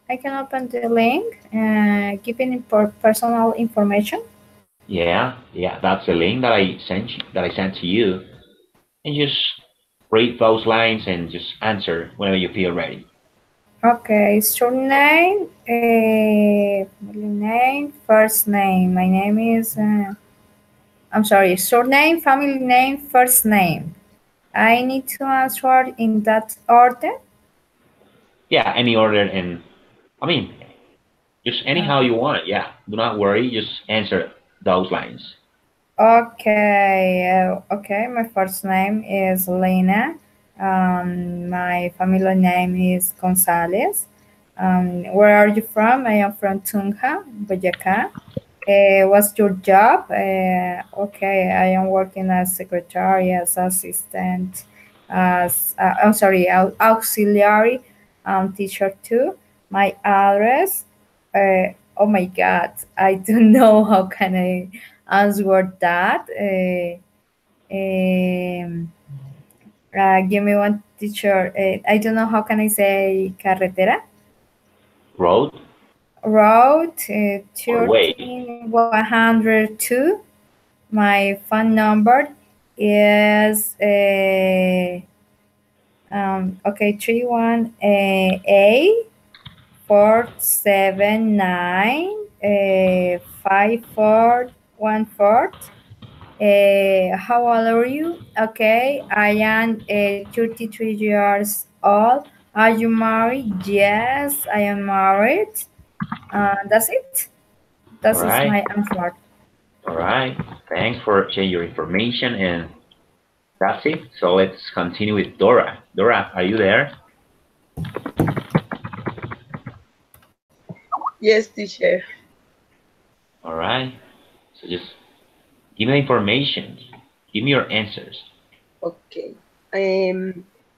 I can open the link, giving personal information. Yeah, that's the link that I sent to you, and just read those lines and just answer whenever you feel ready. Okay, surname, middle name, first name. My name is, I'm sorry, surname, family name, first name. I need to answer in that order. Yeah, any order, and I mean, just Uh, anyhow you want. Yeah, do not worry. Just answer those lines. okay, my first name is Lena. My family name is Gonzalez. Where are you from? I am from Tunja, Boyacá. What's your job? Okay, I am working as secretary, as assistant, as I'm sorry, auxiliary teacher too. My address. Oh my God, I don't know how can I answer that. Um, Give me one teacher. I don't know how can I say carretera. Road Road or way. 13102. My phone number is okay 31 A 479 5414. How old are you? Okay, I am 33 years old. Are you married? Yes, I am married. That's it. That All is right, my answer. all right. Thanks for sharing your information, and that's it. So let's continue with Dora. Dora, are you there? Yes, teacher. All right. So just give me the information. Give me your answers. Okay.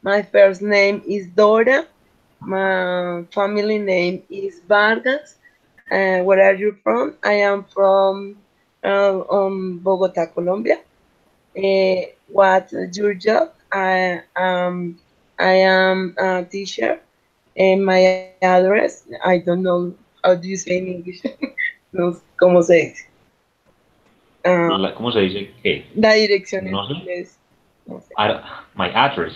My first name is Dora. My family name is Vargas. Where are you from? I am from Bogota, Colombia. What's your job? I am a teacher. And my address, I don't know how do you say in English. No, ¿cómo se dice? Ah, ¿Cómo se dice qué? la dirección en No sé. inglés, no sé. I don't, my address.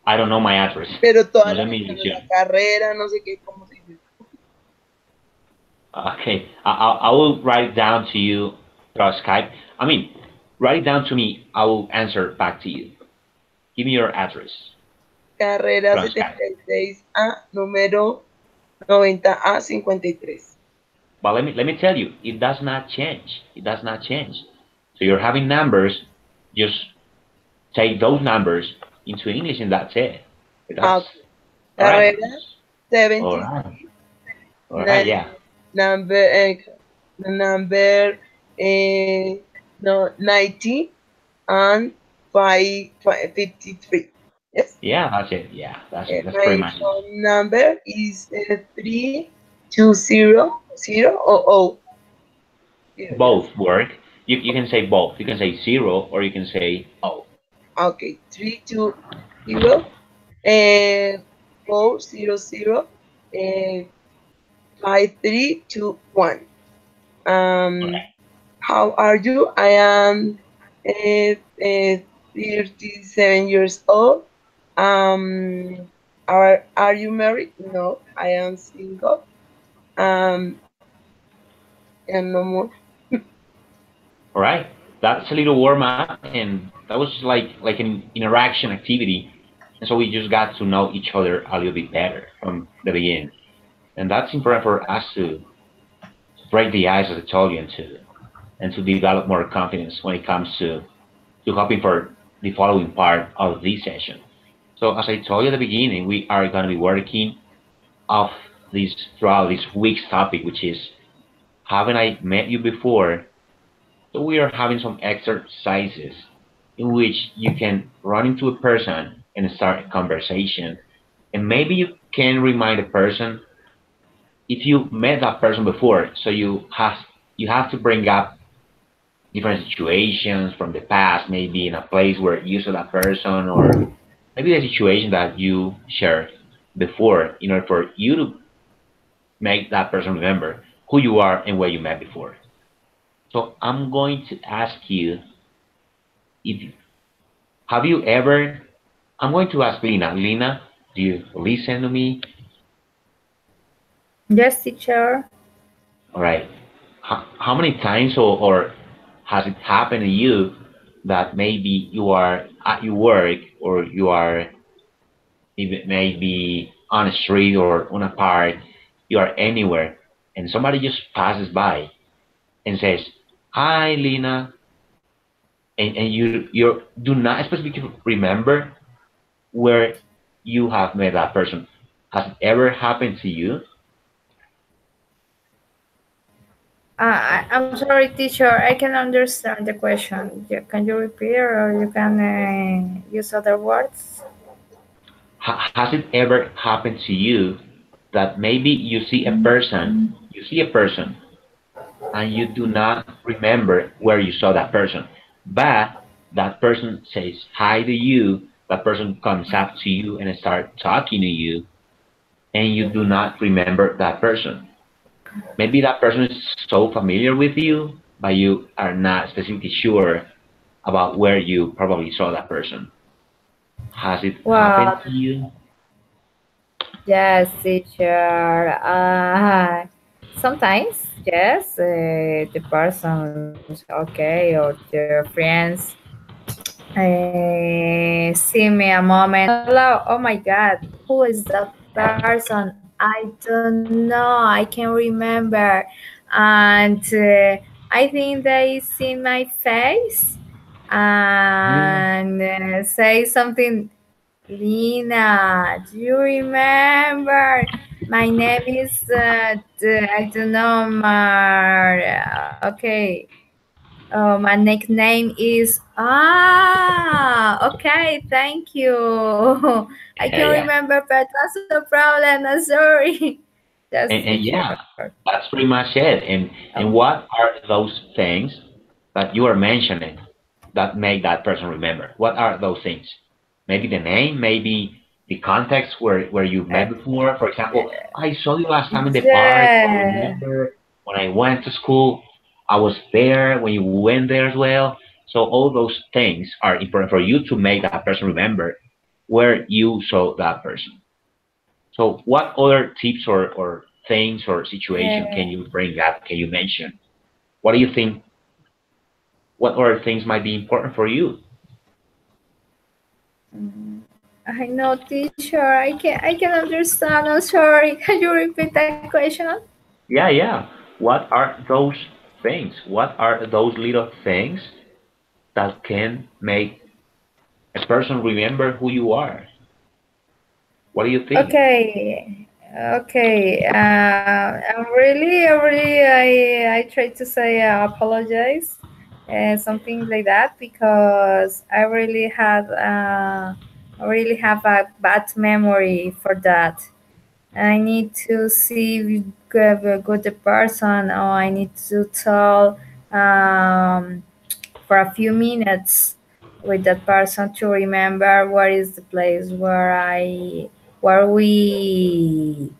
I don't know my address. Pero toda No sé la mi mención de dirección. la carrera, no sé qué, ¿cómo se dice? Okay, I will write it down to you through Skype. I mean, write it down to me. I will answer back to you. Give me your address Carrera through Skype. 76A, número 90A 53. But let me tell you, it does not change. It does not change. So you're having numbers. Just take those numbers into English, and that's it. Ah, That's ok. all right. Carrera All right. 76, All right. Yeah. number, number no, 90 and 53. Yes. Yeah. That's it. Yeah. That's it. That's pretty My much it. phone number is 3200 yes. Both work. You can say both. You can say zero or you can say oh. Okay, 320 and 400 and 5321. Um, how are you? I am 37 years old. Um, are you married? No, I am single. Um, and no more. All right. That's a little warm up, and that was like an interaction activity, and so we just got to know each other a little bit better from the beginning, and that's important for us to break the ice, as I told you, and to develop more confidence when it comes to hoping for the following part of this session. So as I told you at the beginning, we are going to be working off this throughout this week's topic, which is haven't I met you before? So we are having some exercises in which you can run into a person and start a conversation. And maybe you can remind a person if you met that person before. So you have to bring up different situations from the past, maybe in a place where you saw that person, or maybe the situation that you shared before, in order for you to make that person remember who you are and where you met before. So I'm going to ask you if have you ever. I'm going to ask Lina. Lina, do you listen to me? Yes, teacher. All right. How many times or has it happened to you that maybe you are at your work or you are even maybe on a street or on a park, you are anywhere, and somebody just passes by and says, "Hi, Lina," and you do not specifically remember where you have met that person. Has it ever happened to you? I'm sorry, teacher. I can understand the question. Can you repeat or you can use other words? Has it ever happened to you that maybe you see a person and you do not remember where you saw that person, but that person says hi to you, that person comes up to you and start talking to you, and you do not remember that person. Maybe that person is so familiar with you, but you are not specifically sure about where you probably saw that person. Has it happened Well, to you? yes, teacher. Sometimes, yes, the persons, okay, or their friends see me a moment. Hello, oh my God, who is that person? I don't know. I can't remember. And I think they see my face Mm, and say something. Lina, do you remember? My name is, I don't know, okay. My nickname is, okay, thank you. I yeah, can yeah. remember, but that's a problem. I'm sorry. Just And teacher. yeah, that's pretty much it. And Um, what are those things that you are mentioning that make that person remember? What are those things? Maybe the name, maybe the context where you uh, met before. For example, I saw you last time in the park, or yeah, remember when I went to school, I was there when you went there as well. So all those things are important for you to make that person remember where you saw that person. So what other tips or things or situation can yeah. you bring up? Can you mention? What do you think? What other things might be important for you? Mm, I know, teacher. I can understand. I'm sorry. Can you repeat that question? Yeah, yeah. What are those things? What are those little things that can make a person remember who you are? What do you think? Okay, okay. I try to say apologize, something like that, because I really have a bad memory for that. I need to see if good the person, or I need to tell for a few minutes with that person to remember where is the place where we where we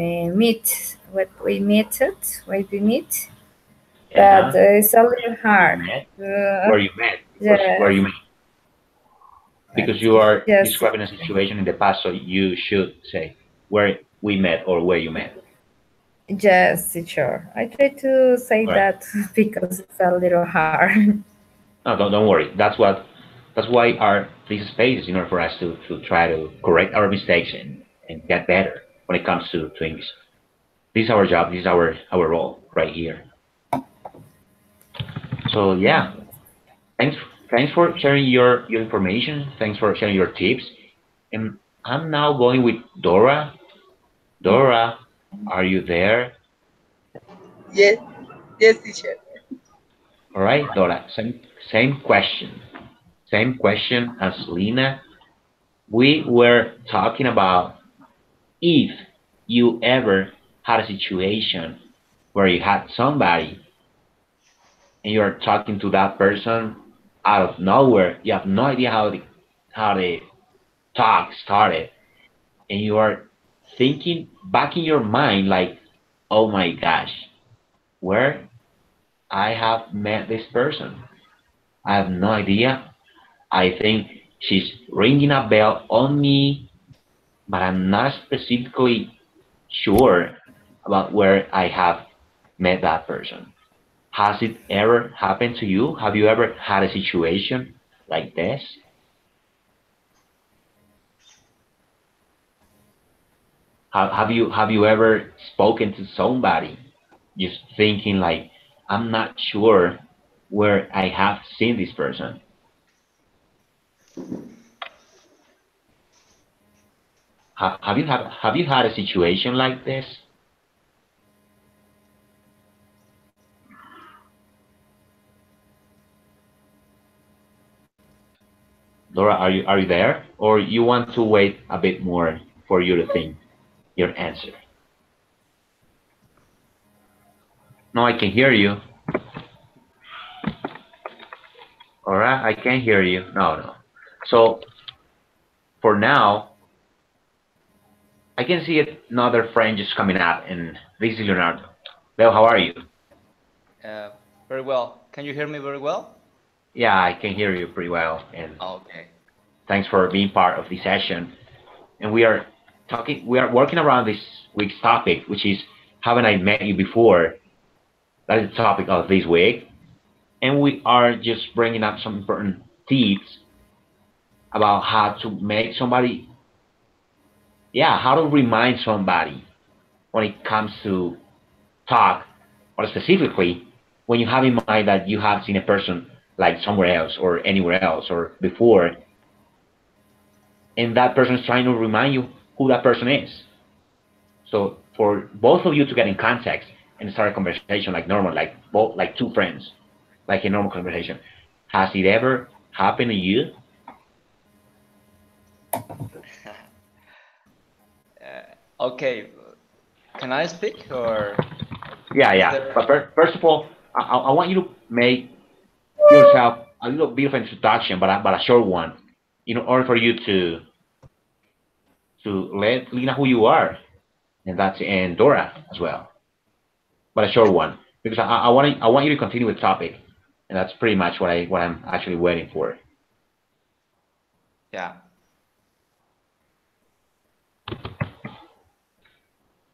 meet, but Yeah, it's a little where hard. you met, uh, where you met, of course, where yes, you met, because you are yes, describing a situation in the past, so you should say where we met or where you met. yes, sure. I try to say All right. that because it's a little hard. No, don't worry. That's why our these spaces in order for us to try to correct our mistakes and get better when it comes to English. This is our job. This is our role right here. So yeah, thanks thanks for sharing your information. Thanks for sharing your tips. And I'm now going with Dora. Dora, are you there? Yes, yes, teacher. All right, Dora. Same question. Same question as Lina. We were talking about if you ever had a situation where you had somebody and you're talking to that person out of nowhere, you have no idea how the talk started, and you are thinking back in your mind like oh my gosh, where I have met this person. I have no idea. I think she's ringing a bell on me, but I'm not specifically sure about where I have met that person. Has it ever happened to you? Have you ever had a situation like this? Have you ever spoken to somebody just thinking like, I'm not sure where I have seen this person? Have you had a situation like this? Laura, are you there? Or you want to wait a bit more for you to think your answer? No, I can hear you. All right, I can hear you. No, no. So for now, I can see another friend just coming up, and this is Leonardo. Leo, how are you? Uh, Very well. Can you hear me very well? Yeah, I can hear you pretty well, and Okay. thanks for being part of the session. And we are working around this week's topic, which is haven't I met you before? That is the topic of this week, and we are just bringing up some important tips about how to make somebody, yeah, how to remind somebody when it comes to talk, or specifically when you have in mind that you have seen a person like somewhere else or anywhere else or before, and that person is trying to remind you who that person is. So for both of you to get in context and start a conversation like normal, like both like two friends, like a normal conversation, has it ever happened to you? Okay. Can I speak or Yeah, is yeah. there? But first of all, I want you to make yourself a little bit of an introduction, but a short one, in order for you to let Lina who you are, and Dora as well, but a short one, because I want you to continue with the topic, and that's pretty much what I'm actually waiting for. Yeah.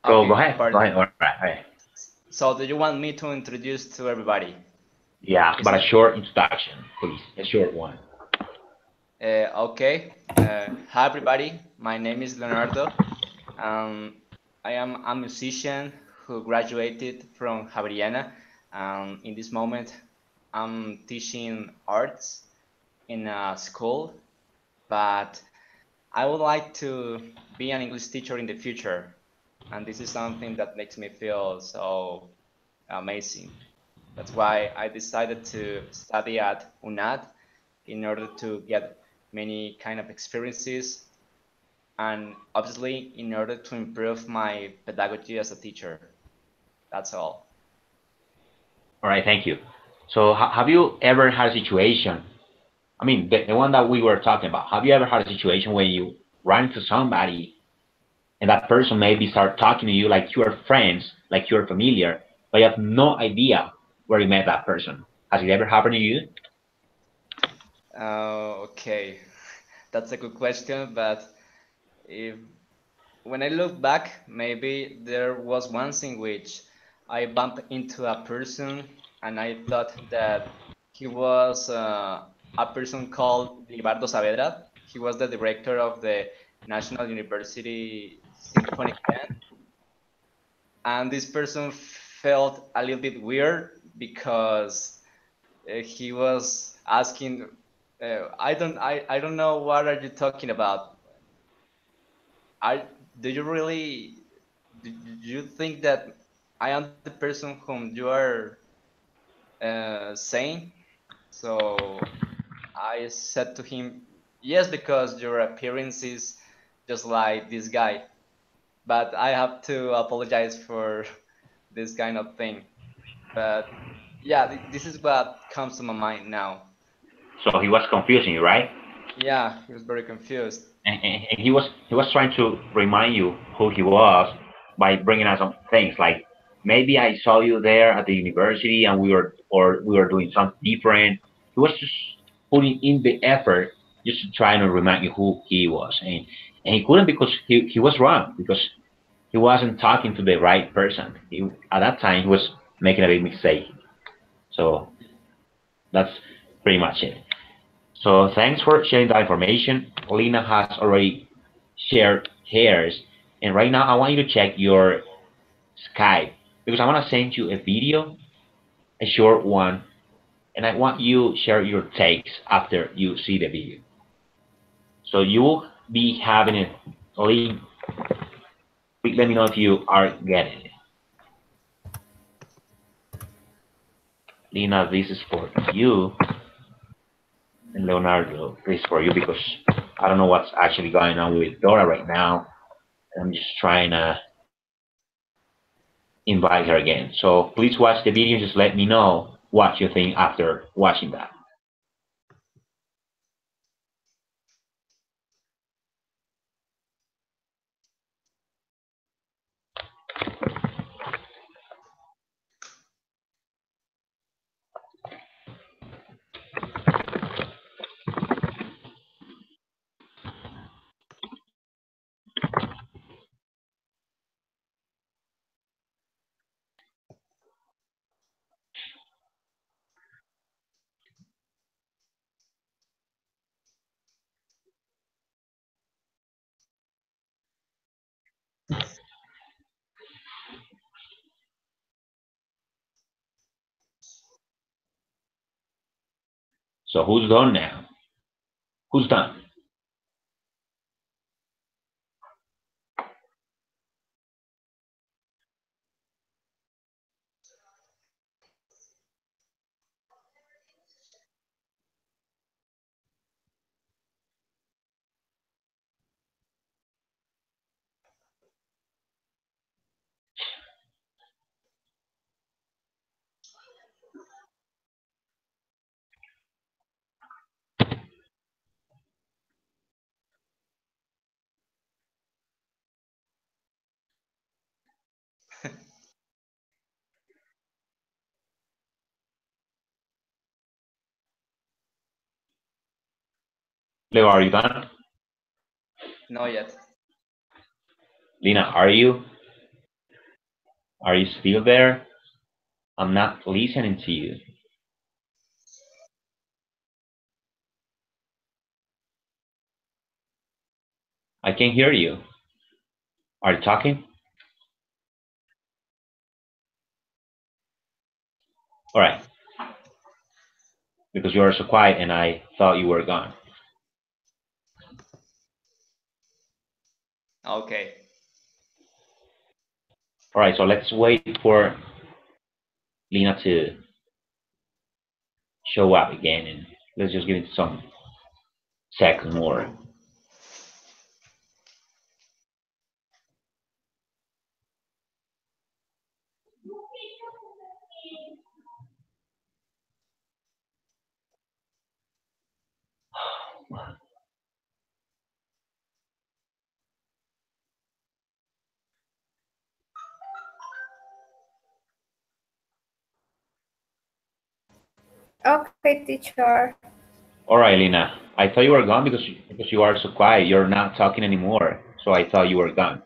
So go Okay. ahead, go ahead. All right, all right. So do you want me to introduce to everybody? Yeah, Is but a it short introduction, please, a short one. okay? Hi everybody. My name is Leonardo. Um, I am a musician who graduated from Javeriana. In this moment, I'm teaching arts in a school, but I would like to be an English teacher in the future, and this is something that makes me feel so amazing. That's why I decided to study at UNAD in order to get many kind of experiences and obviously in order to improve my pedagogy as a teacher. That's all. All right, thank you. So have you ever had a situation? I mean, the one that we were talking about. Have you ever had a situation where you run into somebody and that person maybe start talking to you like you are friends, like you're familiar, but you have no idea where you met that person? Has it ever happened to you? Okay, that's a good question, but if when I look back, maybe there was once in which I bumped into a person and I thought that he was a person called Libardo Saavedra. He was the director of the National University Symphony Band, and this person felt a little bit weird because he was asking, I don't know what are you talking about. I do you really do you think that I am the person whom you are saying? So I said to him, yes, because your appearance is just like this guy. But I have to apologize for this kind of thing. But yeah, this is what comes to my mind now. So he was confusing you, right? Yeah, he was very confused. And he was trying to remind you who he was by bringing out some things like maybe I saw you there at the university and we were doing something different. He was just putting in the effort just to try to remind you who he was, and he couldn't because he was wrong because he wasn't talking to the right person. At that time he was making a big mistake. So that's pretty much it. So thanks for sharing that information. Lena has already shared hers, and right now I want you to check your Skype because I want to send you a video, a short one, and I want you to share your takes after you see the video. So you will be having a link. Please let me know if you are getting it. Lena, this is for you, and Leonardo, this is for you because I don't know what's actually going on with Dora right now. I'm just trying to invite her again. So please watch the video. Just let me know what you think after watching that. So who's done now? Who's done? Leo, are you done? Not yet. Lena, are you? Are you still there? I'm not listening to you. I can hear you. Are you talking? All right. Because you are so quiet and I thought you were gone. Okay. All right. So let's wait for Lena to show up again and let's just give it some seconds more. Okay, teacher. All right, Lena. I thought you were gone because you are so quiet. You're not talking anymore. So I thought you were gone.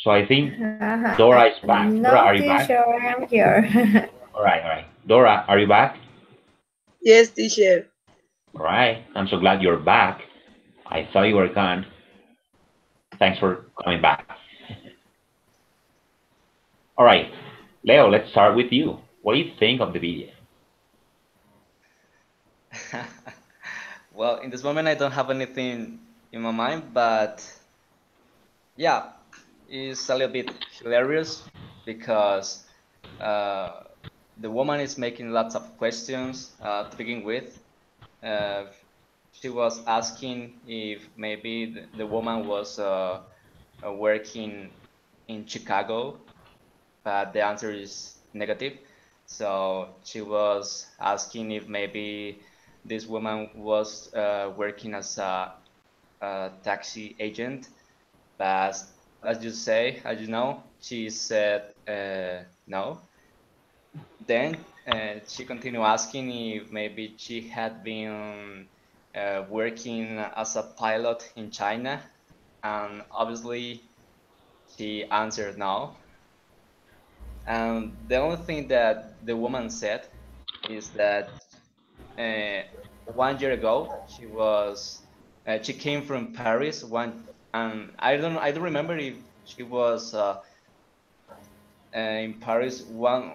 So I think Dora is back. No, Dora, are you back? teacher, I'm here. All right, all right. Dora, are you back? Yes, teacher. All right. I'm so glad you're back. I thought you were gone. Thanks for coming back. All right, Leo, let's start with you. What do you think of the video? Well, in this moment, I don't have anything in my mind, but yeah, it's a little bit hilarious because uh, the woman is making lots of questions to begin with. Uh, she was asking if maybe the woman was working in Chicago, but the answer is negative. So she was asking if maybe this woman was working as a taxi agent, but as you say, as you know, she said no. Then she continued asking if maybe she had been working as a pilot in China, and obviously she answered no. And the only thing that the woman said is that uh, 1 year ago she came from Paris one, and I don't remember if she was in Paris 1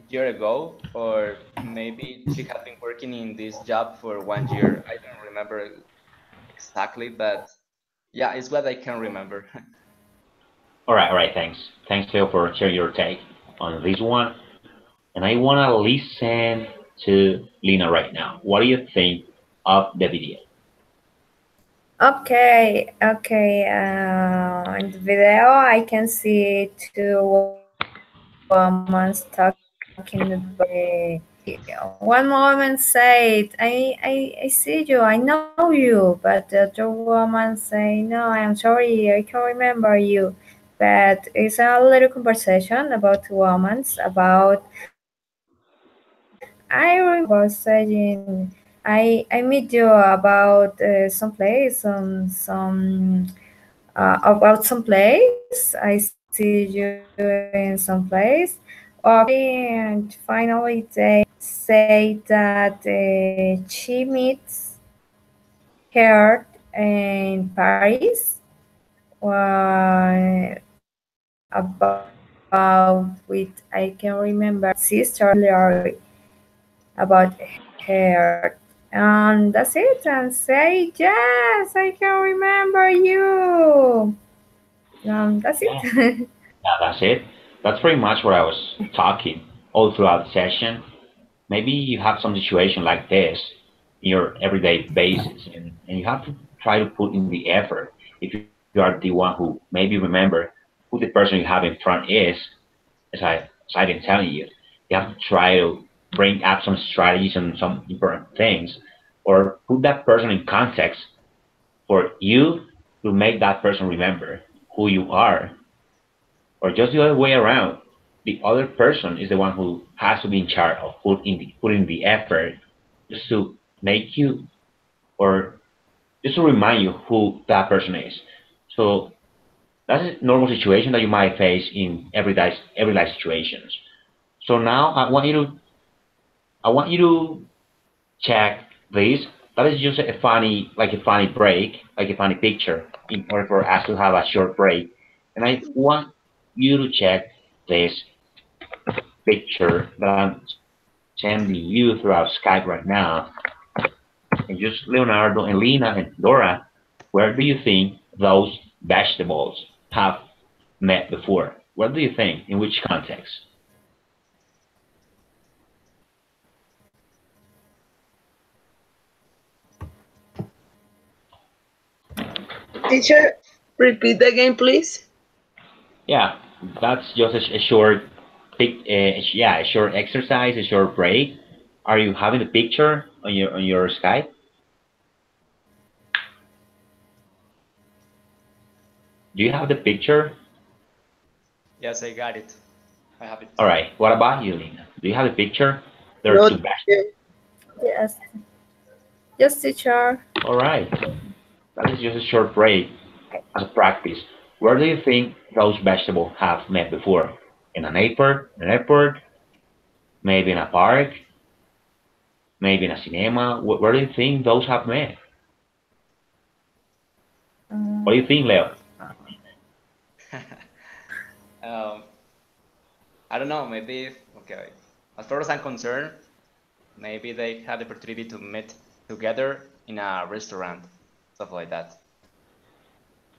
year ago, or maybe she had been working in this job for 1 year. I don't remember exactly, but yeah, it's what I can remember. All right. Thanks, Theo, for sharing your take on this one. And I want to listen to Lina right now. What do you think of the video? Okay. In the video, I can see two women talking about. One woman said, I see you, I know you, but the other woman say, no, I am sorry, I can't remember you. But it's a little conversation about two women about I remember saying I meet you about some place, about some place. I see you in some place. Okay, and finally they say that she meets her in Paris. About with I can remember sister Larry about her. And that's it. And say yes, I can remember you. That's Yeah, it. yeah, that's it. That's pretty much what I was talking all throughout the session. Maybe you have some situation like this in your everyday basis, and you have to try to put in the effort. If you are the one who maybe remember who the person you have in front is, as I've been telling you, you have to try to bring up some strategies and some important things, or put that person in context for you to make that person remember who you are, or just the other way around. The other person is the one who has to be in charge of putting the effort just to make you, or just to remind you who that person is. So that's a normal situation that you might face in every life situations. So now I want you to check this. That is just a funny break, like a funny picture, in order for us to have a short break. And I want you to check this picture that I'm sending you throughout Skype right now. And just Leonardo and Lina and Dora, where do you think those vegetables have met before? What do you think? In which context? Teacher, repeat again, please. Yeah, that's just a short, yeah, a short exercise, a short break. Are you having a picture on your Skype? Do you have the picture? Yes, I got it. I have it. All right. What about you, Lina? Do you have a picture? There are No, two vegetables. teacher. Yes, yes, teacher. All right. That is just a short break as a practice. Where do you think those vegetables have met before? In an airport, maybe in a park, maybe in a cinema. Where do you think those have met? What do you think, Leo? um, I don't know. Maybe okay. As far as I'm concerned, maybe they had the opportunity to meet together in a restaurant, stuff like that.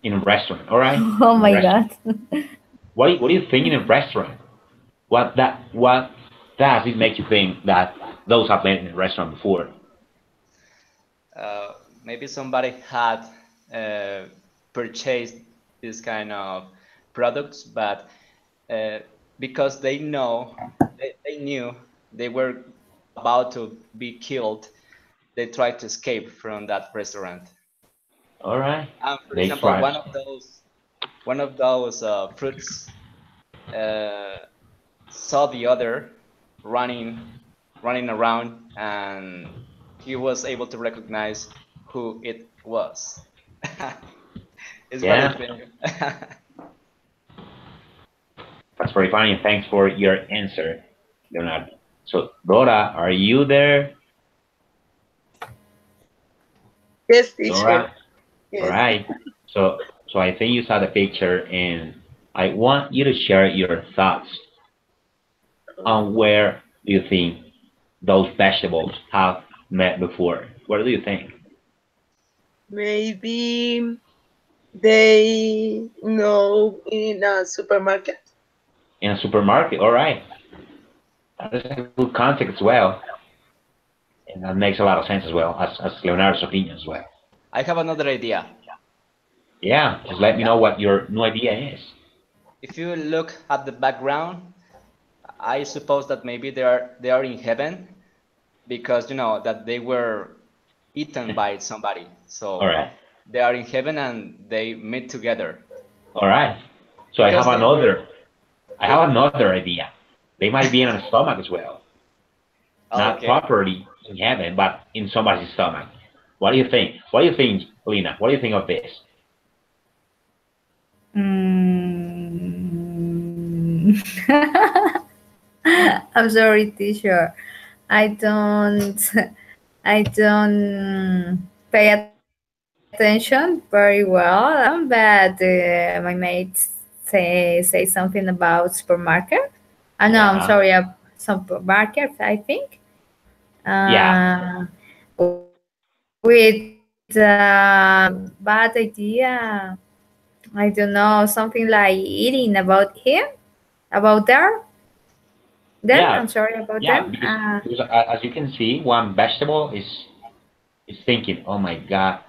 In a restaurant, all right? Oh In a my restaurant. God. What do you think in a restaurant? What does it make you think that those have been in a restaurant before? Uh, Maybe somebody had uh, purchased this kind of products, but uh, because they knew they were about to be killed, they tried to escape from that restaurant. All right, For they example, try. one of those fruits uh, saw the other running running around, and he was able to recognize who it was. It's what I Yeah, think. that's very funny. And thanks for your answer, Leonardo. So, Dora, are you there? Yes, teacher. Dora? All Yes. right. So, so I think you saw the picture, and I want you to share your thoughts on where do you think those vegetables have met before. What do you think? Maybe they know in a supermarket. In a supermarket. All right. That is a good context as well, and that makes a lot of sense as well as Leonardo's opinion as well. I have another idea. Yeah, just let me know what your new idea is. If you look at the background, I suppose that maybe they are in heaven because you know that they were eaten by somebody. All So right. they are in heaven and they meet together All right. So because they were I they have another idea. They might be in a stomach as well, not okay. properly in heaven, but in somebody's stomach. What do you think? What do you think, Lena? What do you think of this? Mm. I'm sorry, teacher. I don't I don't pay attention very well, but my mates say something about supermarket. No, I'm Yeah. sorry, supermarket. I think Yeah. uh, with bad idea. I don't know, something like eating about him, about there. Then Yeah. I'm sorry about Yeah. them. Because as you can see, one vegetable is thinking, oh my God,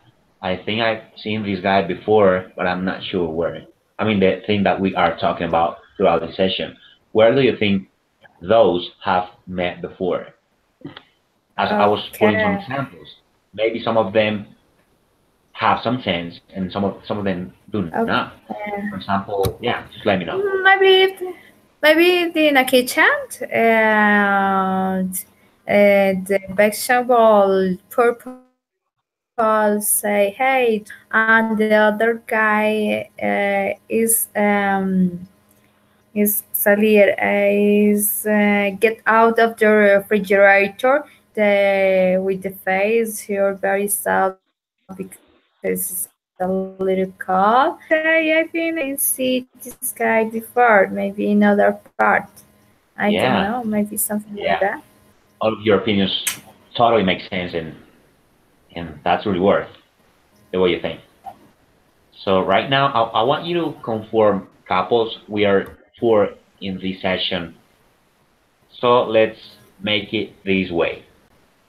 I think I've seen this guy before, but I'm not sure where. I mean, the thing that we are talking about throughout the session. Where do you think those have met before? As I was putting some Okay. examples, maybe some of them have some sense and some of them do not. For Okay. example, yeah, just let me know. Maybe in a kitchen, and the vegetable purple say hey, and the other guy is salir is get out of the refrigerator with the face you're very sad because it's a little cold, say I think I see this guy before, maybe in other part. I don't know, maybe Yeah, something like that. yeah. All of your opinions totally make sense, and that's really worth the way you think. So right now, I want you to conform couples. We are four in this session. So let's make it this way.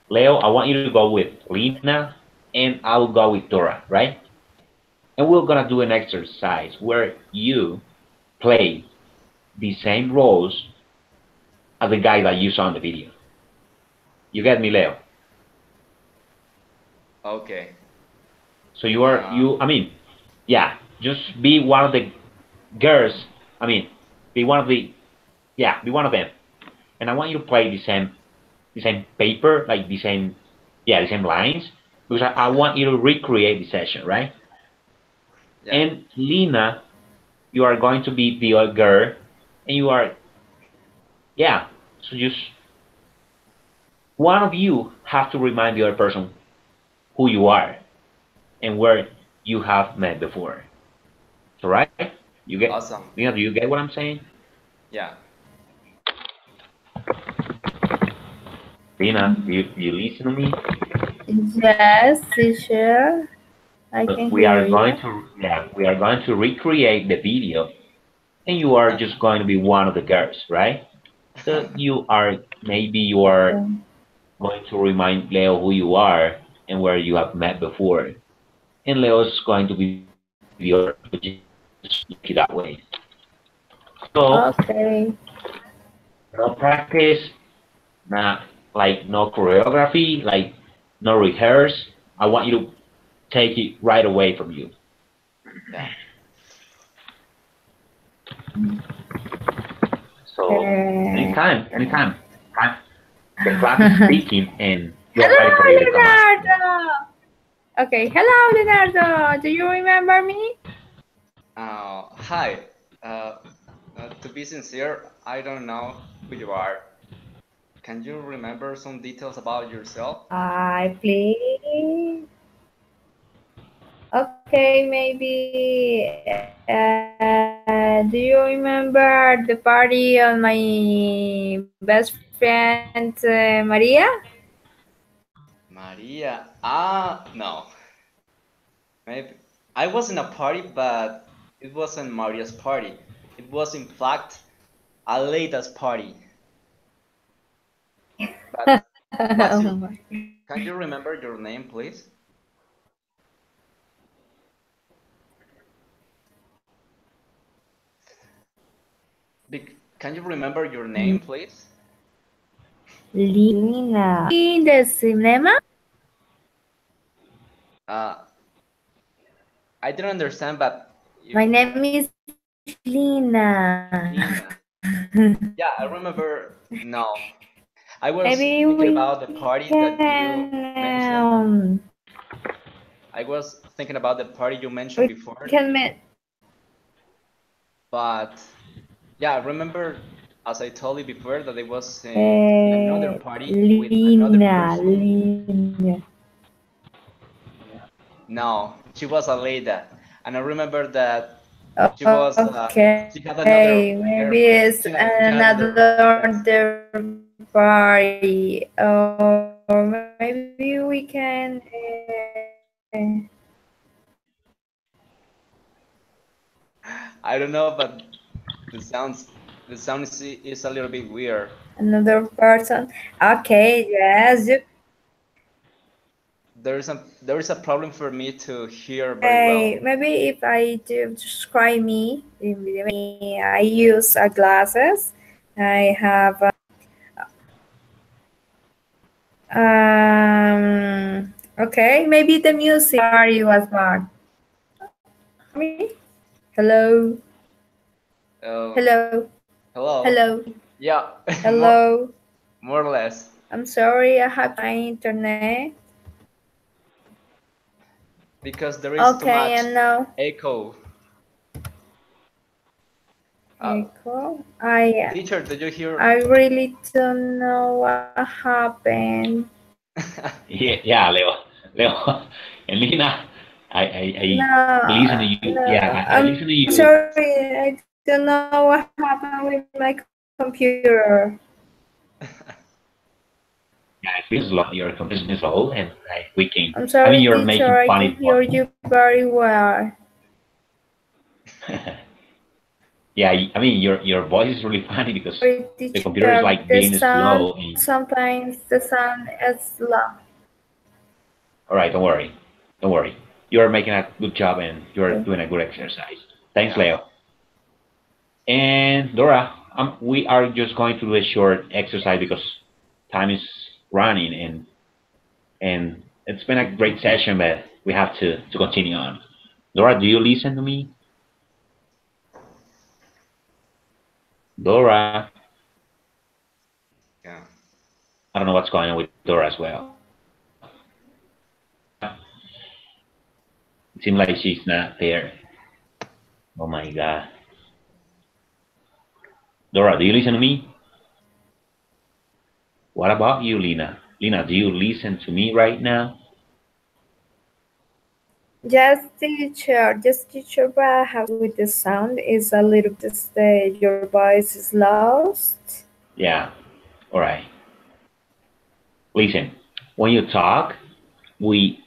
Leo, I want you to go with Lina, and I will go with Dora, right? And we're gonna do an exercise where you play the same roles as the guy that you saw in the video. You get me, Leo? Okay. So you are Uh, you. I mean, yeah. Just be one of the girls. I mean, be one of the yeah. Be one of them. And I want you to play the same paper, like the same lines, because I want you to recreate the session, right? yeah. And Lina, you are going to be the other girl, and you are yeah. So just one of you have to remind the other person who you are and where you have met before. So right? You get Awesome. Lina, do you get what I'm saying? Yeah. Lina, you listen to me? Yes, teacher, I But can we hear are you. going to we are going to recreate the video, and you are just going to be one of the girls, right? So you are Okay. going to remind Leo who you are and where you have met before, and Leo's going to be the other girl. So just make it that way. So Okay. no practice, not like no choreography, like no rehearse. I want you to take it right away from you. Yeah. So anytime, Uh, anytime. The class is speaking, and we are ready Hello, for you to come up. Leonardo. Okay, hello, Leonardo. Do you remember me? Hi. Uh, to be sincere, I don't know who you are. Can you remember some details about yourself? I please. Okay, maybe. Do you remember the party on my best friend Maria? Maria. No. Maybe I was in a party, but it wasn't Maria's party. It was in fact Aleda's party. But what's your? Can you remember your name, please? Can you remember your name, please? Lina. In the cinema? Uh, I didn't understand, but if My name is Lina. Lina. Yeah, I remember. No, I was Maybe thinking we about the party that you can mentioned. I was thinking about the party you mentioned we before, can meet but yeah, I remember as I told you before that I was in another party with another Lina, person. Lina. No, she was Aleida, and I remember that she was she had Okay, another maybe girlfriend. it's She had another friends. another party, or maybe we can. I don't know, but the sounds the sound is a little bit weird. Another person. Okay, yes. There is a problem for me to hear very Okay, well. maybe if I do describe me, I use glasses. I have okay, maybe the music party was bad. Me? Hello, Uh, hello, Hello. hello, Yeah, more hello. more or less. I'm sorry, I have my internet. Because there is too Okay, much and now echo. Uh, echo. Teacher, did you hear? I really don't know what happened. Yeah, Leo, Leo, and Lina, I No, listen to you. no, Yeah, I I'm listen to you. sorry. I don't know what happened with my computer. Yeah, it feels low. Your conversation is low, and like we can. I'm I sorry, mean, you're teacher. making I can funny hear fun. you very well. Yeah, I mean, your voice is really funny because Sorry, the computer is teacher. like The being sound slow. And, sometimes the sound is low. all right, don't worry, don't worry. You're making a good job, and you're Okay. doing a good exercise. Thanks, Yeah. Leo. And Dora, we are just going to do a short exercise because time is running, and it's been a great session, but we have to continue on. Dora, do you listen to me? Dora, Yeah. I don't know what's going on with Dora as well. It seems like she's not there. Oh my God. Dora, do you listen to me? What about you, Lina? Lina, do you listen to me right now? Just teacher, but I have with the sound is a little bit your voice is lost. Yeah. All right. Listen. When you talk, we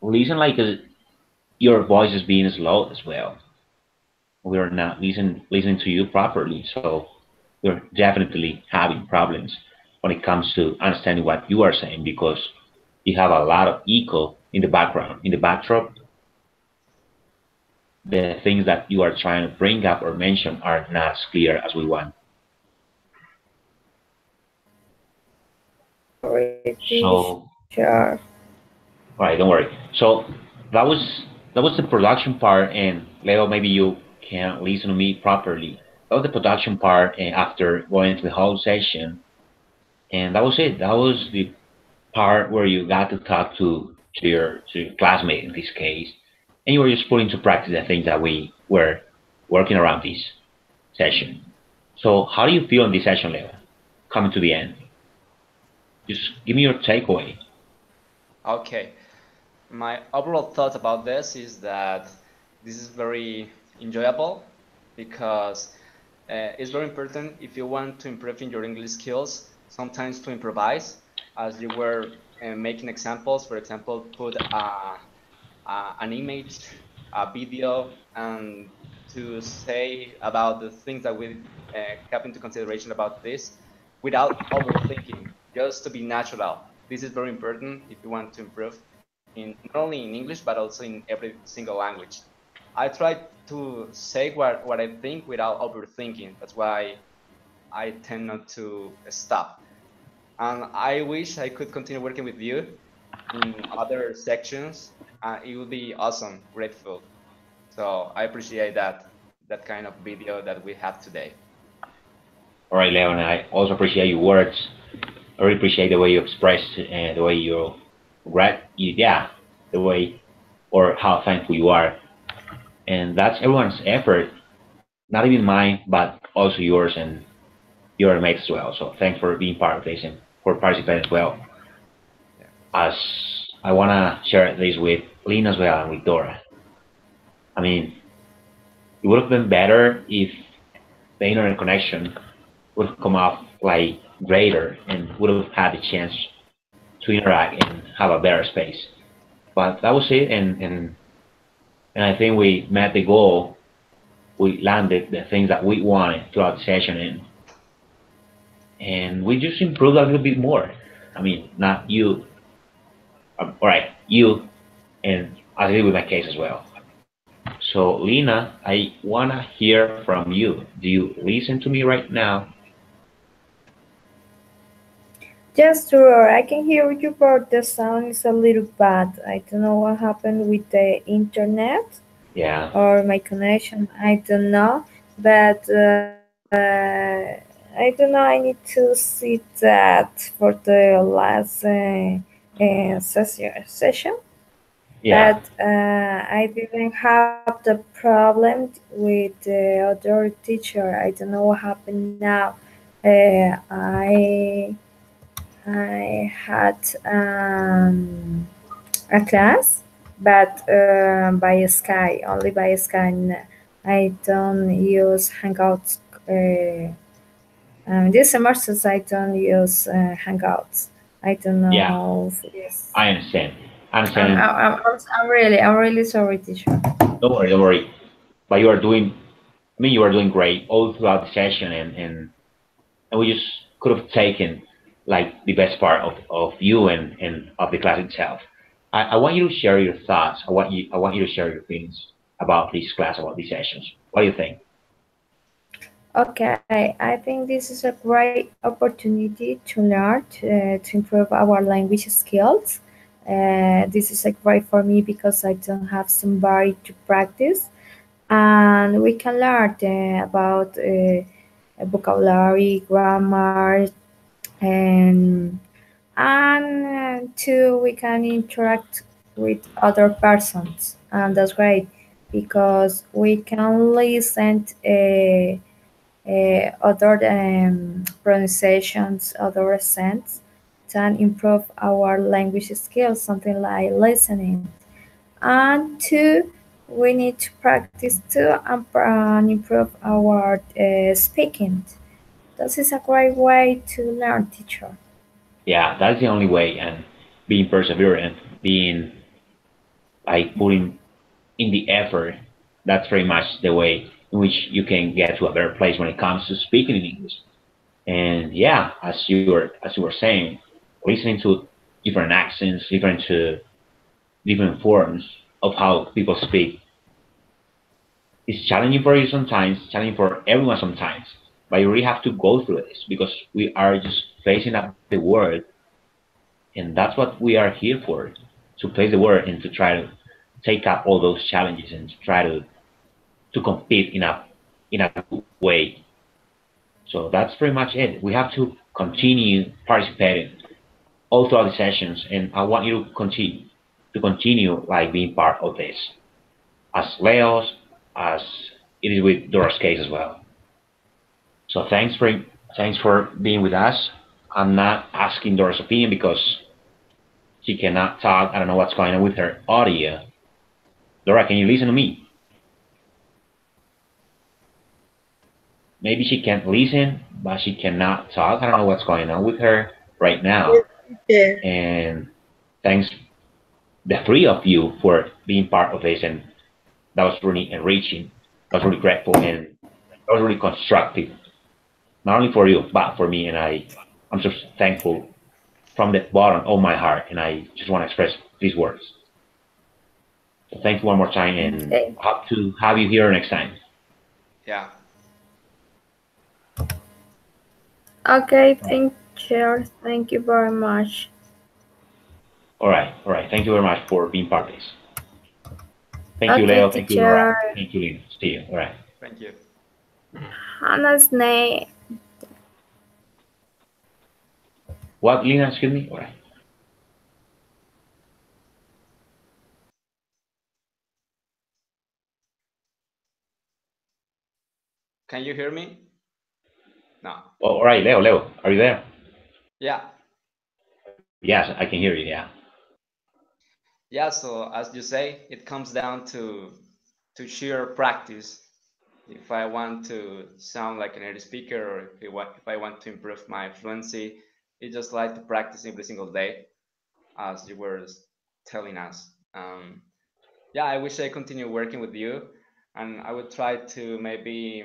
listen like your voice is being slow as well. We are not listening to you properly, so we're definitely having problems when it comes to understanding what you are saying because you have a lot of echo in the background, in the backdrop. The things that you are trying to bring up or mention are not as clear as we want. Sorry, So, teacher. all right, don't worry. So that was that was the production part, and Leo, maybe you can listen to me properly. that was the production part, and after going to the whole session, and that was it. That was the part where you got to talk to your classmate in this case, and you were just putting to practice the things that we were working around this session. So how do you feel in this session, Leo? Coming to the end, just give me your takeaway. Okay. My overall thought about this is that this is very enjoyable because it's very important if you want to improve in your English skills, sometimes to improvise, as you were making examples. For example, put an image, a video, and to say about the things that we have into consideration about this without overthinking, just to be natural. This is very important if you want to improve in not only in English but also in every single language. I try to say what I think without overthinking. That's why I tend not to stop. And I wish I could continue working with you in other sections. It would be awesome, grateful. So I appreciate that kind of video that we have today. All right, Leon, I also appreciate your words. I really appreciate the way you express, the way you yeah, the way or how thankful you are, and that's everyone's effort, not even mine, but also yours and your mates as well. So thanks for being part of this and for participating as well. Yeah. As I wanna share this with Lynn as well and with Dora. I mean, it would have been better if the internet connection would have come off like greater and would have had the chance to interact and have a better space. But that was it, and I think we met the goal. We landed the things that we wanted throughout the session, and we just improved a little bit more. I mean, not you, all right, you, and I did with my case as well. So, Lena, I wanna hear from you. Do you listen to me right now? Yes, sure. I can hear you, but the sound is a little bad. I don't know what happened with the internet Yeah, or my connection. I don't know, but I don't know. I need to see that for the last session. yeah, But I didn't have the problem with the other teacher. I don't know what happened now. I had a class, but by Sky, only by Sky. I don't use Hangouts. This semester I don't use Hangouts. I don't yeah. know if it is. I understand. I I'm, understand. I'm, I'm, I'm really sorry, teacher. Don't worry, don't worry. But you are doing. I mean, you are doing great all throughout the session, and we just could have taken like the best part of you and of the class itself. I want you to share your thoughts. I want you to share your feelings about this class, about these sessions. What do you think? Okay, I think this is a great opportunity to learn, to improve our language skills. This is a great for me because I don't have somebody to practice, and we can learn about vocabulary, grammar, and two, we can interact with other persons, and that's great because we can listen. Other pronunciations, other accents, can improve our language skills, something like listening. And two, we need to practice too and improve our speaking. This is a great way to learn, teacher. Yeah, that's the only way, and being perseverant, being like putting in the effort. That's very much the way in which you can get to a better place when it comes to speaking in English. And yeah, as you were saying, listening to different accents, different forms of how people speak is challenging for you sometimes, challenging for everyone sometimes. But you really have to go through this because we are just facing up the word, and that's what we are here for, to face the word and to try to take up all those challenges and to try to compete in a good way. way. So that's pretty much it. We have to continue participating all throughout the sessions, and I want you to continue like being part of this, as Leo's, as it is with Dora's case as well. So thanks for being with us. I'm not asking Dora's opinion because she cannot talk. I don't know what's going on with her audio. Dora, can you listen to me? Maybe she can't listen, but she cannot talk. I don't know what's going on with her right now. Yes, teacher. And thanks, the three of you, for being part of this. And that was really enriching. I was really grateful, and that was really constructive, not only for you, but for me. And I'm just thankful from the bottom of my heart. And I just want to express these words. So thank you one more time, and Okay. hope to have you here next time. Yeah. Okay, teacher. Thank you very much. All right, all right. Thank you very much for being part of this. Thank you, Okay, Leo. Thank you, Laura. teacher. Thank you, Lynn. See you. All right. Thank you. Hannah's name. What, Lina? Excuse me. All right. Can you hear me? No. Oh, all right, Leo. Leo, are you there? Yeah. Yes, I can hear you. Yeah. Yeah, so as you say, it comes down to sheer practice. If I want to sound like a native speaker, or if I want to improve my fluency, it's just like to practice every single day, as you were telling us. Yeah, I wish I continue working with you, and I would try to maybe